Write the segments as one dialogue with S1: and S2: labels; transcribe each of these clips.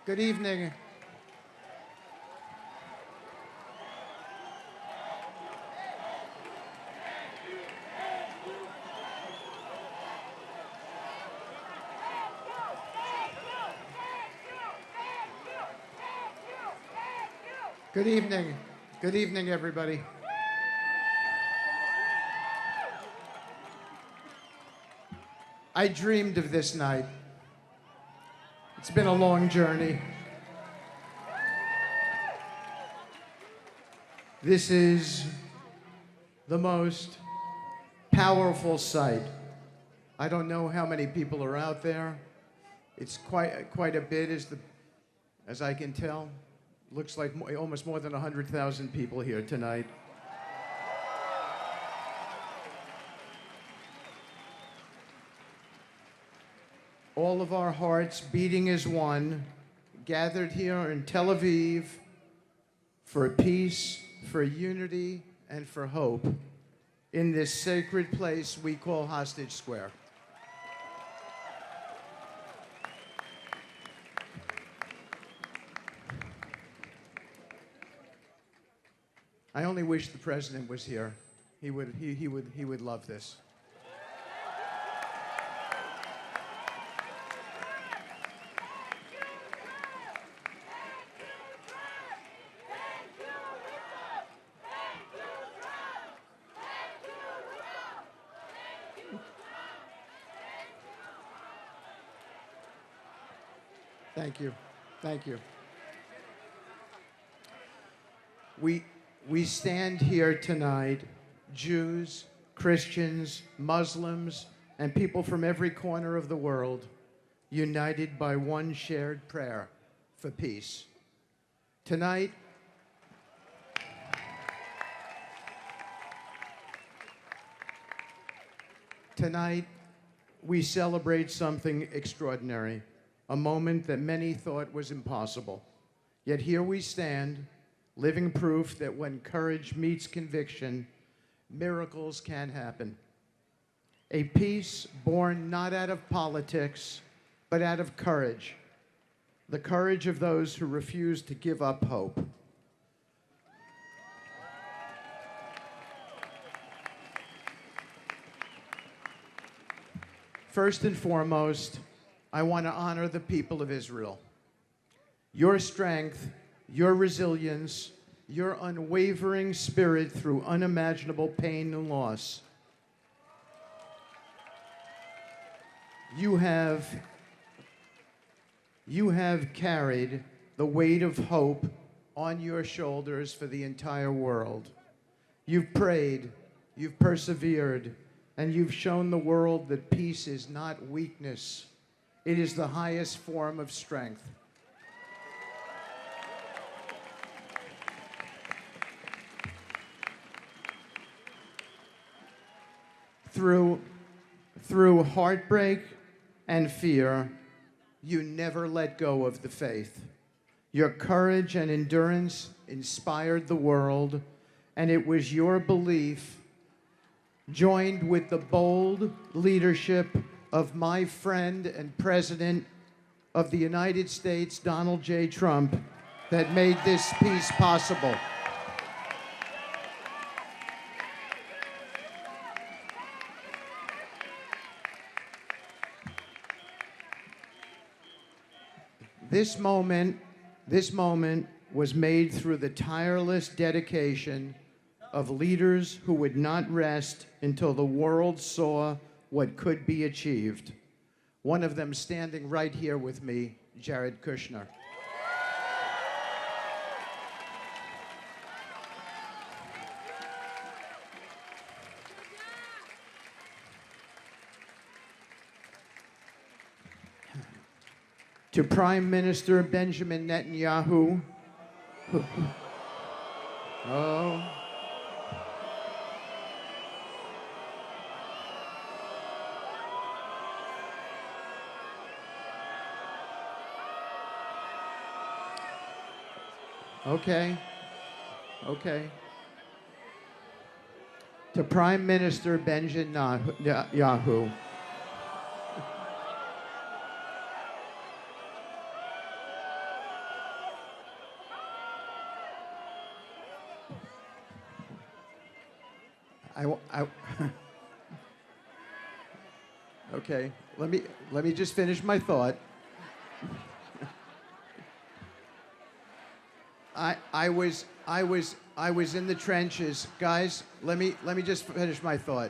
S1: Good evening. Good evening. Good evening, everybody. I dreamed of this night. It's been a long journey. This is the most powerful sight. I don't know how many people are out there. It's quite a bit, as I can tell. Looks like almost more than 100,000 people here tonight. All of our hearts beating as one, gathered here in Tel Aviv for peace, for unity, and for hope in this sacred place we call Hostage Square. I only wish the president was here. He would love this. Thank you. Thank you. We stand here tonight, Jews, Christians, Muslims, and people from every corner of the world, united by one shared prayer for peace. Tonight, we celebrate something extraordinary, a moment that many thought was impossible. Yet here we stand, living proof that when courage meets conviction, miracles can happen. A peace born not out of politics, but out of courage. The courage of those who refuse to give up hope. First and foremost, I want to honor the people of Israel. Your strength, your resilience, your unwavering spirit through unimaginable pain and loss. You have carried the weight of hope on your shoulders for the entire world. You've prayed, you've persevered, and you've shown the world that peace is not weakness. It is the highest form of strength. Through heartbreak and fear, you never let go of the faith. Your courage and endurance inspired the world, and it was your belief, joined with the bold leadership of my friend and President of the United States, Donald J. Trump, that made this peace possible. This moment was made through the tireless dedication of leaders who would not rest until the world saw what could be achieved. One of them standing right here with me, Jared Kushner. To Prime Minister Benjamin Netanyahu. Oh. Okay. To Prime Minister Benjamin Netanyahu. I okay, let me just finish my thought. I was in the trenches. Guys, let me just finish my thought.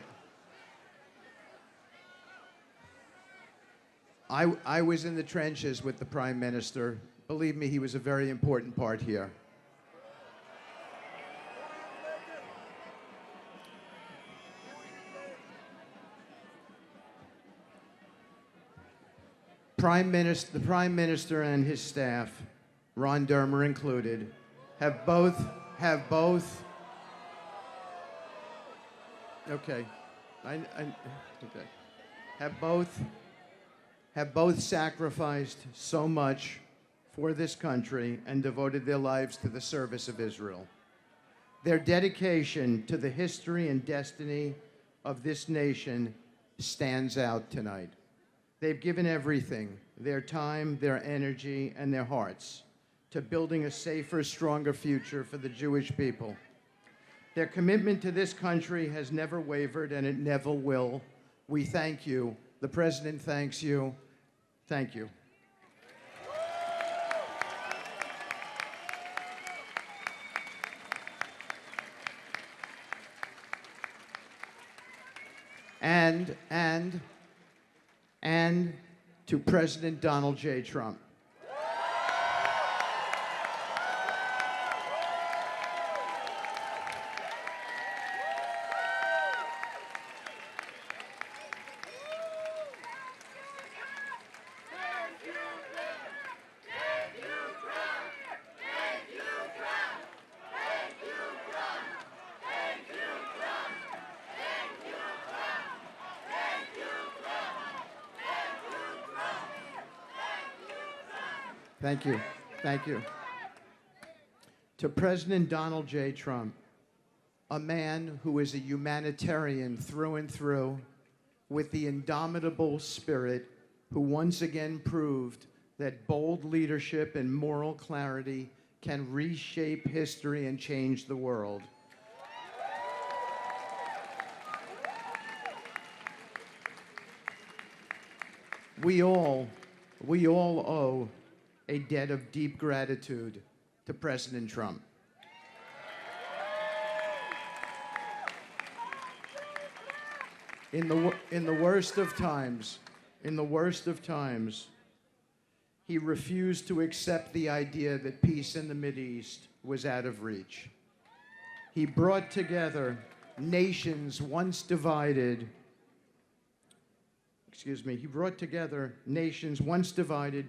S1: I was in the trenches with the Prime Minister. Believe me, he was a very important part here. The Prime Minister and his staff, Ron Dermer included, have both okay, okay, have both sacrificed so much for this country and devoted their lives to the service of Israel. Their dedication to the history and destiny of this nation stands out tonight. They've given everything, their time, their energy, and their hearts, to building a safer, stronger future for the Jewish people. Their commitment to this country has never wavered, and it never will. We thank you. The President thanks you. Thank you. And to President Donald J. Trump. Thank you. Thank you. To President Donald J. Trump, a man who is a humanitarian through and through, with the indomitable spirit, who once again proved that bold leadership and moral clarity can reshape history and change the world. We all owe a debt of deep gratitude to President Trump. In the worst of times, he refused to accept the idea that peace in the Mideast was out of reach. He brought together nations once divided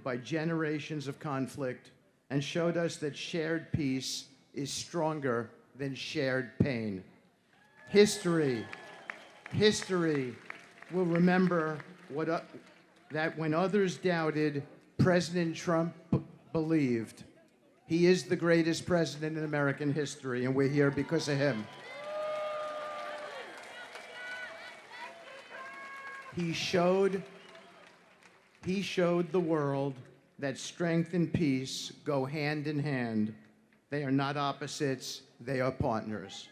S1: by generations of conflict, and showed us that shared peace is stronger than shared pain. History will remember that when others doubted, President Trump believed. He is the greatest president in American history, and we're here because of him. He showed the world that strength and peace go hand in hand. They are not opposites, they are partners.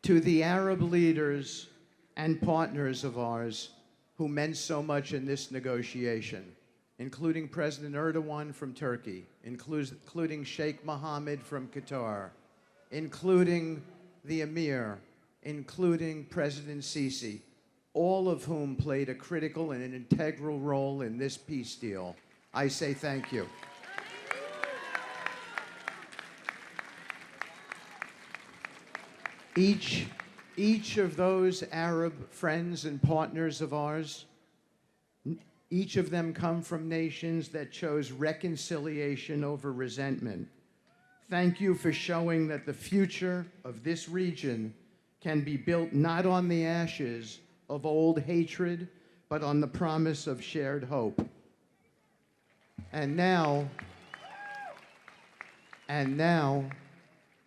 S1: To the Arab leaders and partners of ours who meant so much in this negotiation, including President Erdogan from Turkey, including Sheikh Mohammed from Qatar, including the Emir, including President Sisi, all of whom played a critical and an integral role in this peace deal. I say thank you. Each of those Arab friends and partners of ours, each of them come from nations that chose reconciliation over resentment. Thank you for showing that the future of this region can be built not on the ashes of old hatred, but on the promise of shared hope. And now,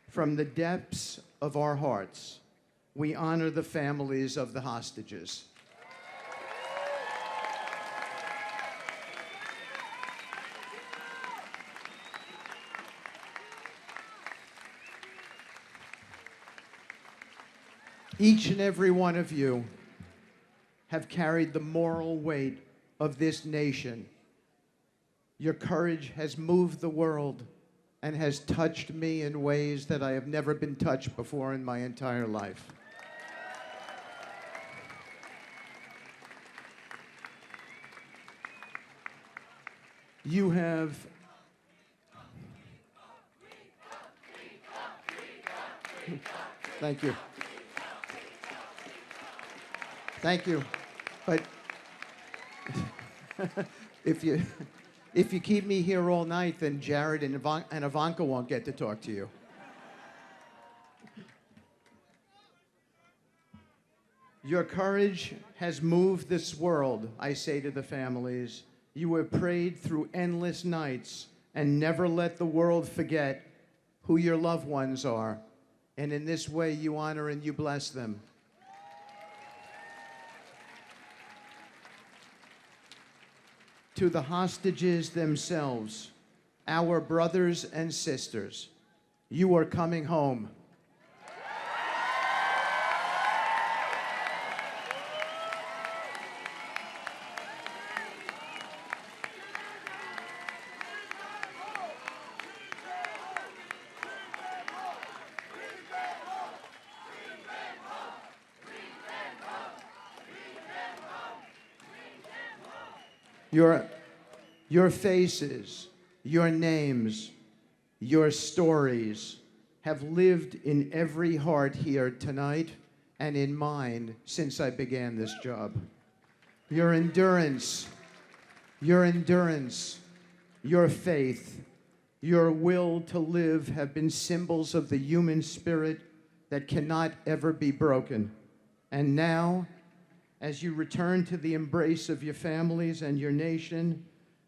S1: from the depths of our hearts, we honor the families of the hostages. Each and every one of you have carried the moral weight of this nation. Your courage has moved the world and has touched me in ways that I have never been touched before in my entire life. You have Thank you. Thank you. But if you keep me here all night, then Jared and Ivanka won't get to talk to you. Your courage has moved this world, I say to the families. You have prayed through endless nights and never let the world forget who your loved ones are. And in this way, you honor and you bless them. To the hostages themselves, our brothers and sisters, you are coming home. Your faces, your names, your stories have lived in every heart here tonight and in mine since I began this job. Your endurance, your faith, your will to live have been symbols of the human spirit that cannot ever be broken. And now, as you return to the embrace of your families and your nation,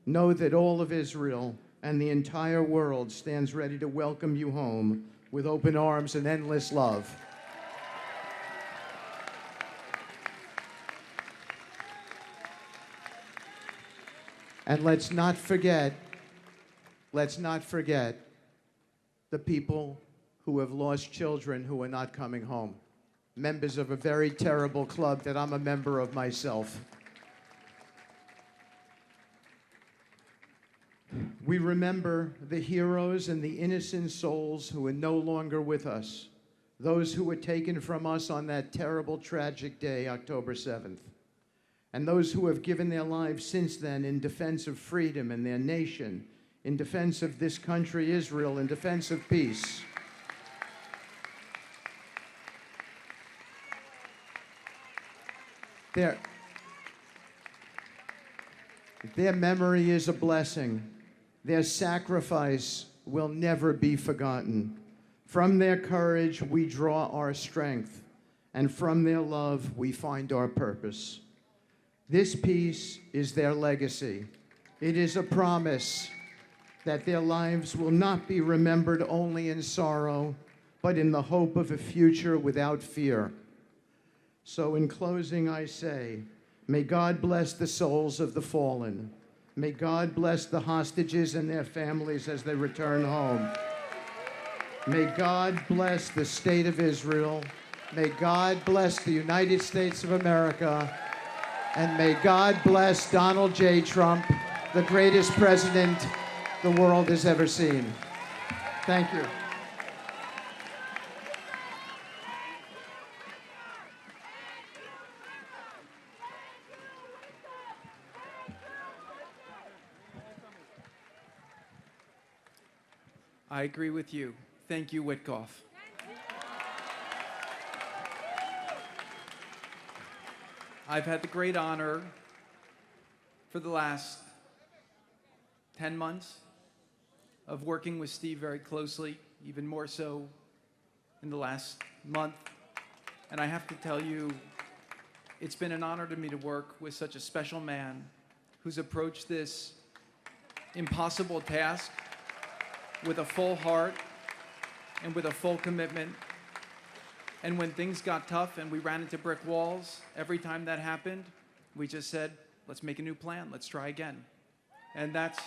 S1: know that all of Israel and the entire world stands ready to welcome you home with open arms and endless love. And let's not forget the people who have lost children who are not coming home. Members of a very terrible club that I'm a member of myself. We remember the heroes and the innocent souls who are no longer with us, those who were taken from us on that terrible, tragic day, October 7th, and those who have given their lives since then in defense of freedom and their nation, in defense of this country, Israel, in defense of peace. Their memory is a blessing. Their sacrifice will never be forgotten. From their courage, we draw our strength, and from their love, we find our purpose. This peace is their legacy. It is a promise that their lives will not be remembered only in sorrow, but in the hope of a future without fear. So in closing, I say, may God bless the souls of the fallen. May God bless the hostages and their families as they return home. May God bless the state of Israel. May God bless the United States of America. And may God bless Donald J. Trump, the greatest president the world has ever seen. Thank you.
S2: I agree with you. Thank you, Witkoff. I've had the great honor for the last 10 months of working with Steve very closely, even more so in the last month. And I have to tell you, it's been an honor to me to work with such a special man who's approached this impossible task with a full heart and with a full commitment. And when things got tough and we ran into brick walls, every time that happened, we just said, let's make a new plan, let's try again. And that's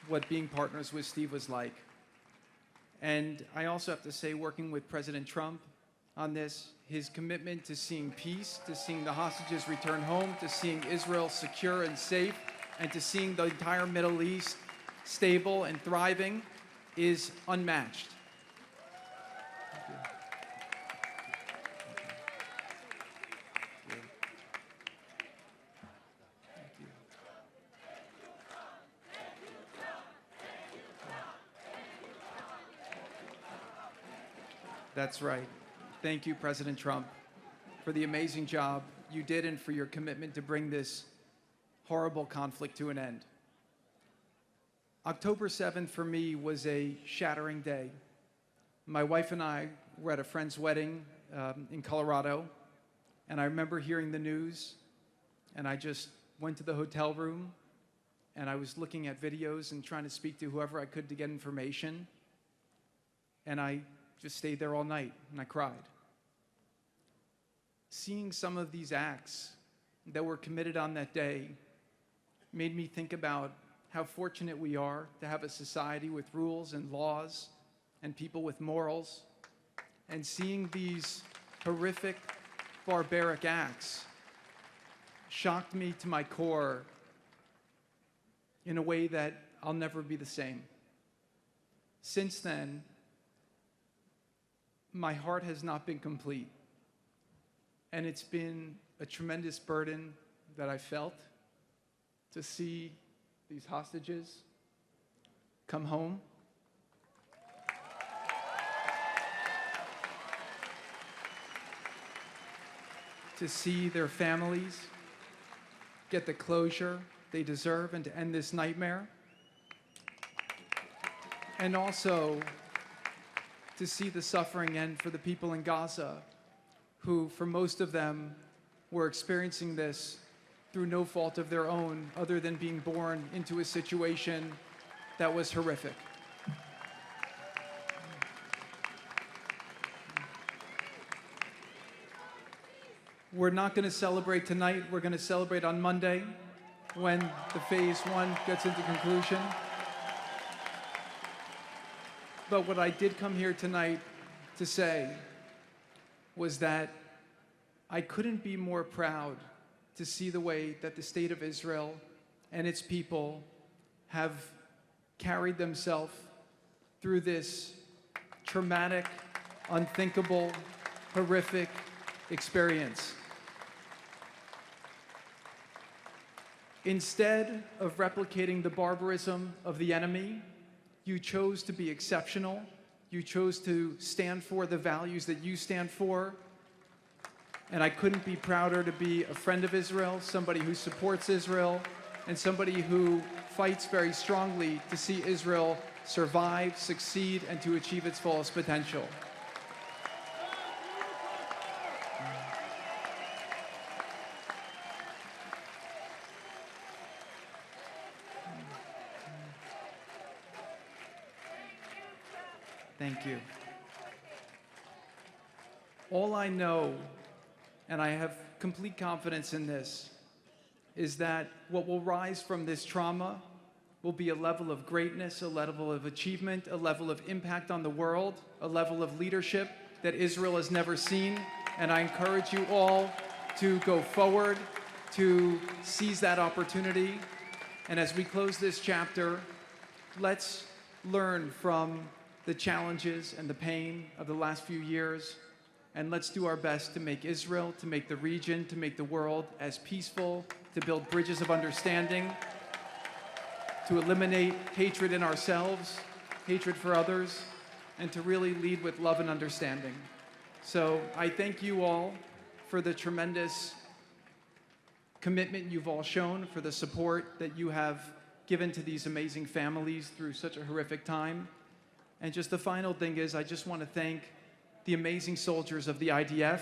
S2: what being partners with Steve was like. And I also have to say, working with President Trump on this, his commitment to seeing peace, to seeing the hostages return home, to seeing Israel secure and safe, and to seeing the entire Middle East stable and thriving is unmatched. That's right. Thank you, President Trump, for the amazing job you did and for your commitment to bring this horrible conflict to an end. October 7th for me was a shattering day. My wife and I were at a friend's wedding in Colorado, and I remember hearing the news, and I just went to the hotel room, and I was looking at videos and trying to speak to whoever I could to get information, and I just stayed there all night, and I cried. Seeing some of these acts that were committed on that day made me think about how fortunate we are to have a society with rules and laws and people with morals. And seeing these horrific, barbaric acts shocked me to my core in a way that I'll never be the same. Since then, my heart has not been complete. And it's been a tremendous burden that I felt to see these hostages come home. To see their families get the closure they deserve and to end this nightmare. And also to see the suffering end for the people in Gaza, who, for most of them, were experiencing this through no fault of their own, other than being born into a situation that was horrific. We're not going to celebrate tonight. We're going to celebrate on Monday when the phase one gets into conclusion. But what I did come here tonight to say was that I couldn't be more proud to see the way that the state of Israel and its people have carried themselves through this traumatic, unthinkable, horrific experience. Instead of replicating the barbarism of the enemy, you chose to be exceptional. You chose to stand for the values that you stand for. And I couldn't be prouder to be a friend of Israel, somebody who supports Israel, and somebody who fights very strongly to see Israel survive, succeed, and to achieve its fullest potential. Thank you. All I know, and I have complete confidence in this, is that what will rise from this trauma will be a level of greatness, a level of achievement, a level of impact on the world, a level of leadership that Israel has never seen. And I encourage you all to go forward, to seize that opportunity. And as we close this chapter, let's learn from the challenges and the pain of the last few years, and let's do our best to make Israel, to make the region, to make the world as peaceful, to build bridges of understanding, to eliminate hatred in ourselves, hatred for others, and to really lead with love and understanding. So I thank you all for the tremendous commitment you've all shown, for the support that you have given to these amazing families through such a horrific time. And just the final thing is, I just want to thank the amazing soldiers of the IDF.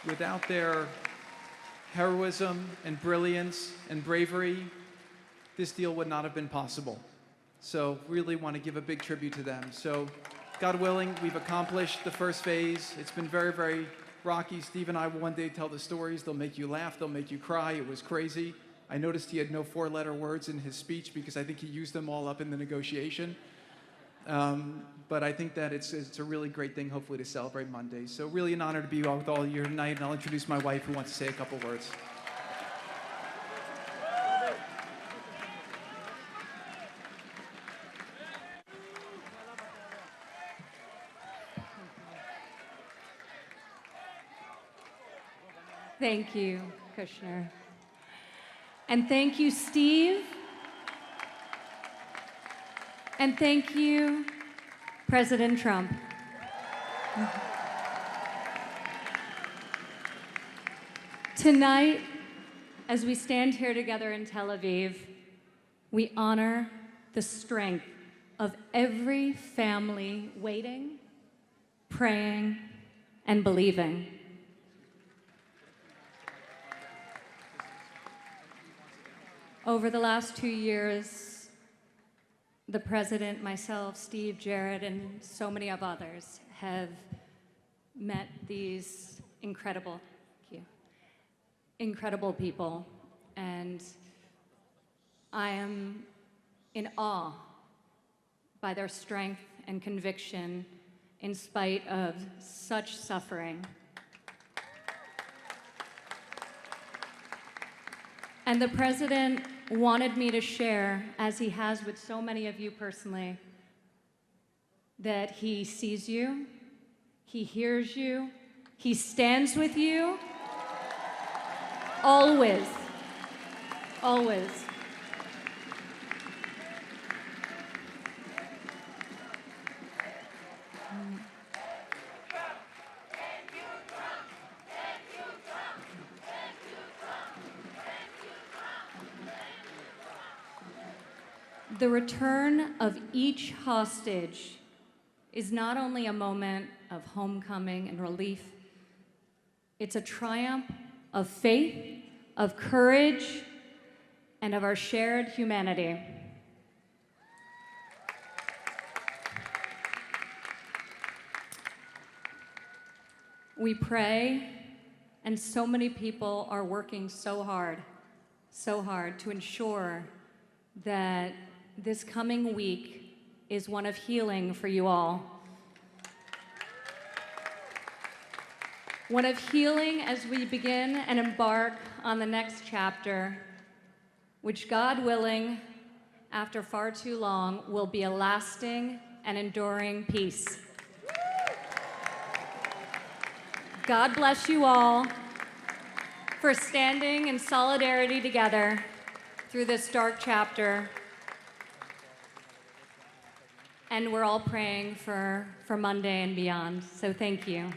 S2: Without their heroism and brilliance and bravery, this deal would not have been possible. So really want to give a big tribute to them. So God willing, we've accomplished the first phase. It's been very, very rocky. Steve and I will one day tell the stories. They'll make you laugh. They'll make you cry. It was crazy. I noticed he had no four-letter words in his speech because I think he used them all up in the negotiation. But I think that it's a really great thing, hopefully, to celebrate Monday. So really an honor to be with all of you tonight, and I'll introduce my wife who wants to say a couple words.
S3: Thank you, Kushner. And thank you, Steve. And thank you, President Trump. Tonight, as we stand here together in Tel Aviv, we honor the strength of every family waiting, praying, and believing. Over the last 2 years, the President, myself, Steve, Jared, and so many of others have met these incredible people, and I am in awe by their strength and conviction in spite of such suffering. And the President wanted me to share, as he has with so many of you personally, that he sees you, he hears you, he stands with you, always, always. The return of each hostage is not only a moment of homecoming and relief, it's a triumph of faith, of courage, and of our shared humanity. We pray, and so many people are working so hard to ensure that this coming week is one of healing for you all. One of healing as we begin and embark on the next chapter, which, God willing, after far too long, will be a lasting and enduring peace. God bless you all for standing in solidarity together through this dark chapter. And we're all praying for Monday and beyond. So thank you.